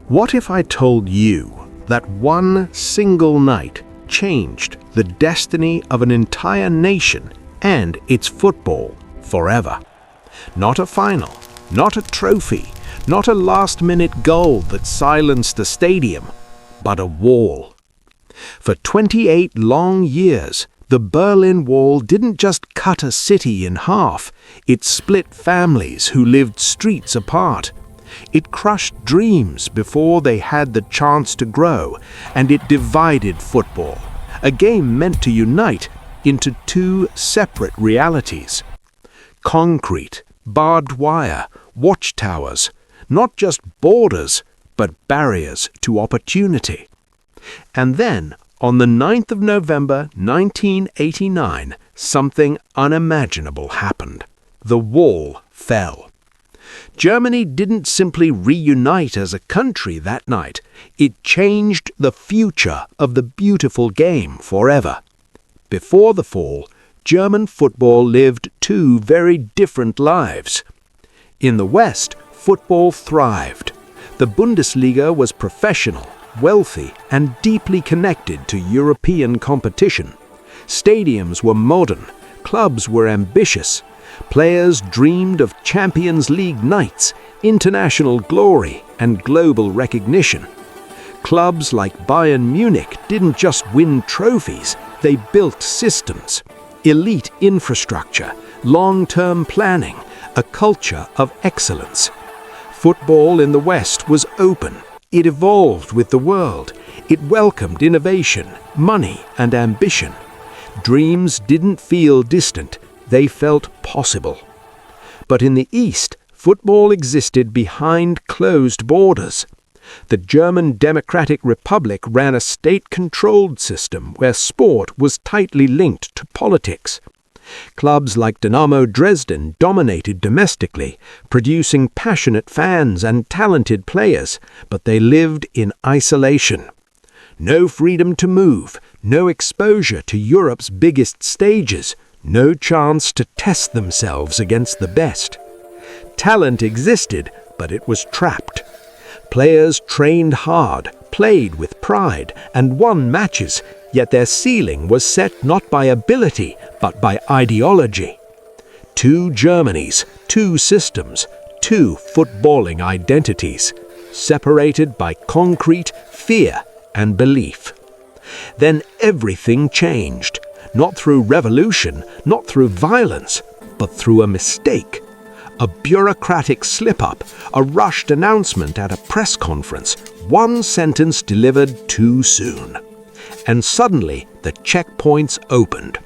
What if I told you that one single night changed the destiny of an entire nation and its football forever? Not a final, not a trophy, not a last-minute goal that silenced a stadium, but a wall. For 28 long years, the Berlin Wall didn't just cut a city in half, it split families who lived streets apart. It crushed dreams before they had the chance to grow, and it divided football, a game meant to unite, into two separate realities. Concrete, barbed wire, watchtowers, not just borders, but barriers to opportunity. And then, on the 9th of November 1989, something unimaginable happened. The wall fell. Germany didn't simply reunite as a country that night. It changed the future of the beautiful game forever. Before the fall, German football lived two very different lives. In the West, football thrived. The Bundesliga was professional, wealthy, and deeply connected to European competition. Stadiums were modern, clubs were ambitious, players dreamed of Champions League nights, international glory, and global recognition. Clubs like Bayern Munich didn't just win trophies, they built systems, elite infrastructure, long-term planning, a culture of excellence. Football in the West was open. It evolved with the world. It welcomed innovation, money, and ambition. Dreams didn't feel distant. They felt possible. But in the East, football existed behind closed borders. The German Democratic Republic ran a state-controlled system where sport was tightly linked to politics. Clubs like Dynamo Dresden dominated domestically, producing passionate fans and talented players, but they lived in isolation. No freedom to move, no exposure to Europe's biggest stages, no chance to test themselves against the best. Talent existed, but it was trapped. Players trained hard, played with pride, and won matches, yet their ceiling was set not by ability, but by ideology. Two Germanys, two systems, two footballing identities, separated by concrete fear and belief. Then everything changed. Not through revolution, not through violence, but through a mistake. A bureaucratic slip-up, a rushed announcement at a press conference, one sentence delivered too soon. And suddenly, the checkpoints opened.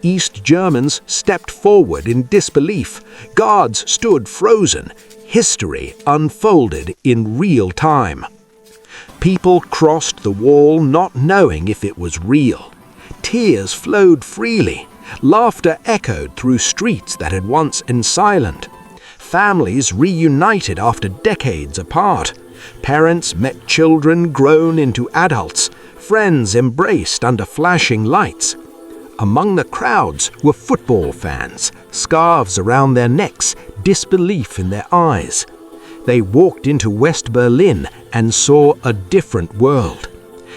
East Germans stepped forward in disbelief. Guards stood frozen. History unfolded in real time. People crossed the wall not knowing if it was real. Tears flowed freely. Laughter echoed through streets that had once been silent. Families reunited after decades apart. Parents met children grown into adults. Friends embraced under flashing lights. Among the crowds were football fans, scarves around their necks, disbelief in their eyes. They walked into West Berlin and saw a different world.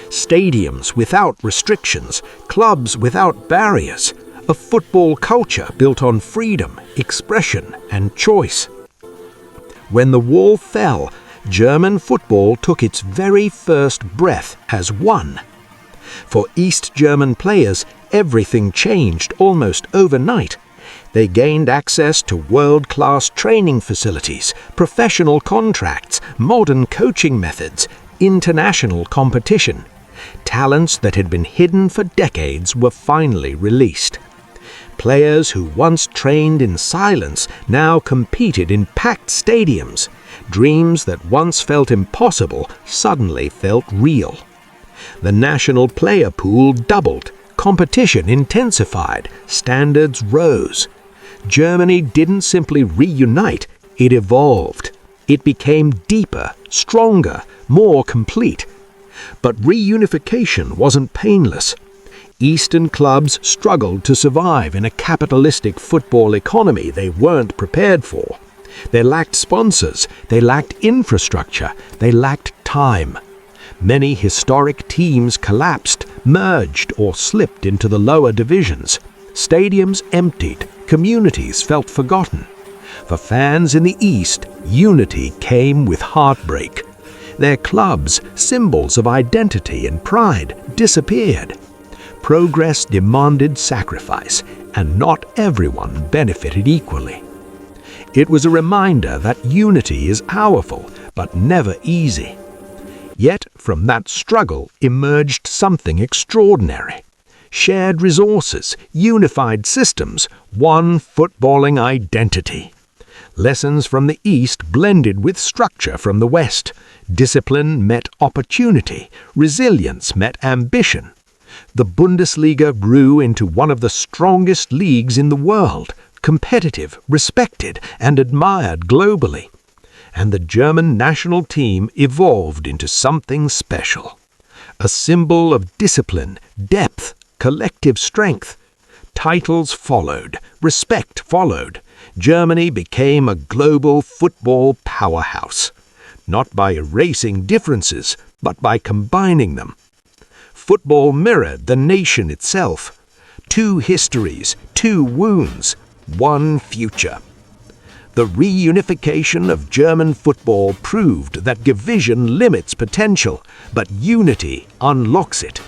Stadiums without restrictions, clubs without barriers, a football culture built on freedom, expression, and choice. When the wall fell, German football took its very first breath as one. For East German players, everything changed almost overnight. They gained access to world-class training facilities, professional contracts, modern coaching methods, international competition. Talents that had been hidden for decades were finally released. Players who once trained in silence now competed in packed stadiums. Dreams that once felt impossible suddenly felt real. The national player pool doubled, competition intensified, standards rose. Germany didn't simply reunite, it evolved. It became deeper, stronger, more complete. But reunification wasn't painless. Eastern clubs struggled to survive in a capitalistic football economy they weren't prepared for. They lacked sponsors, they lacked infrastructure, they lacked time. Many historic teams collapsed, merged, or slipped into the lower divisions. Stadiums emptied, communities felt forgotten. For fans in the East, unity came with heartbreak. Their clubs, symbols of identity and pride, disappeared. Progress demanded sacrifice, and not everyone benefited equally. It was a reminder that unity is powerful, but never easy. Yet from that struggle emerged something extraordinary. Shared resources, unified systems, one footballing identity. Lessons from the East blended with structure from the West. Discipline met opportunity, resilience met ambition. The Bundesliga grew into one of the strongest leagues in the world, competitive, respected, and admired globally. And the German national team evolved into something special. A symbol of discipline, depth, collective strength. Titles followed, respect followed. Germany became a global football powerhouse, not by erasing differences, but by combining them. Football mirrored the nation itself. Two histories, two wounds, one future. The reunification of German football proved that division limits potential, but unity unlocks it.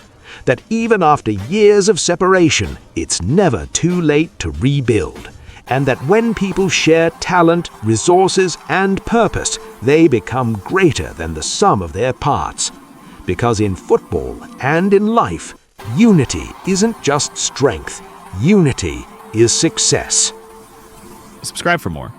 That even after years of separation, it's never too late to rebuild. And that when people share talent, resources, and purpose, they become greater than the sum of their parts. Because in football and in life, unity isn't just strength. Unity is success. Subscribe for more.